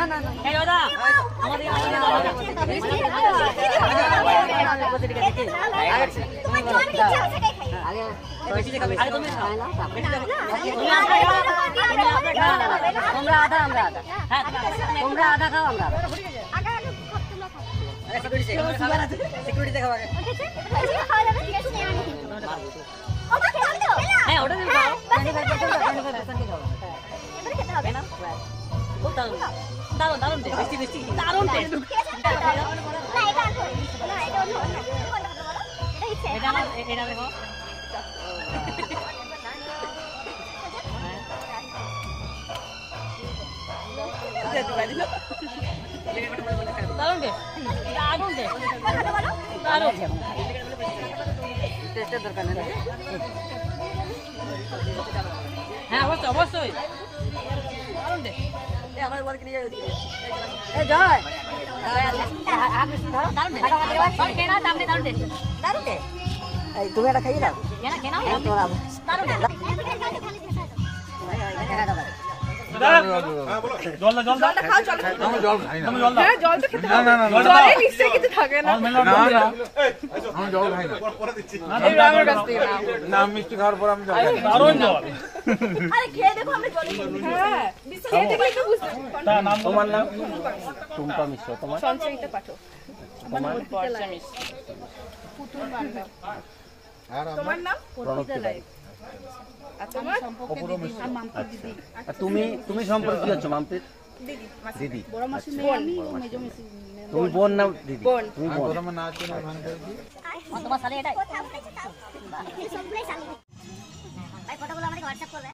না না এই দাদা আমাদের আগে বেশি দেখাবে আগে তুমি খাও তোমরা আধা আমরা আধা হ্যাঁ তোমরা আধা খাও আমরা আধা সিকিউরিটি দেখাও আগে হ্যাঁ ওটা তুমি খাও 25% খাও খুব দারুণ দারুণ দারুণ টেস্ট বেশি বেশি দারুণ টেস্ট এটা আমার এটা দেখো দারুণ টেস্ট দারুণ টেস্ট দারুণ টেস্টের দরকার নেই হ্যাঁ অবশ্যই অবশ্যই দারুণ টেস্ট আমার বলকে নিয়ে যাও এই জয় হাত বেশি ধরো দারুণ টেস্ট আর কেনা সামনে দারুণ টেস্ট দারুণ টেস্ট এই তুমি এটা খাইয়ে দাও কেনা কেনা তোরা দারুণ টেস্ট জল দাও জলটা খাও জল আমি জল খাই না হ্যাঁ জল তো খেতে হবে না জলে নিশ্চয়ই কিছু থাকে না আমি জল খাই না এই রামের কাছ থেকে নাও না মিষ্টি খাওয়ার পর আমি জল খাই না দারুণ জল আরে খেয়ে দেখো আমরা জল হ্যাঁ খেয়ে দেখলে তো বুঝতে তার নাম তোমার নাম টুম্পা মিশ্র তোমার সঞ্চয়িতা পাঠক তোমার বর্ষা মিস পুতুল বান্ধব তোমার নাম প্রণব রায় আর তোমার অপূর্ব মিশ্র আর তুমি সম্পর্কে কি হচ্ছে মামপির দিদি দিদি বড় মাসি মেয়ে আমি মেজো মাসি তুমি বোন না দিদি বোন তুমি বোন প্রথমে নাচ না ভান করছি তোমার সালে এটাই ভাই ফটোগুলো আমাকে হোয়াটসঅ্যাপ করবে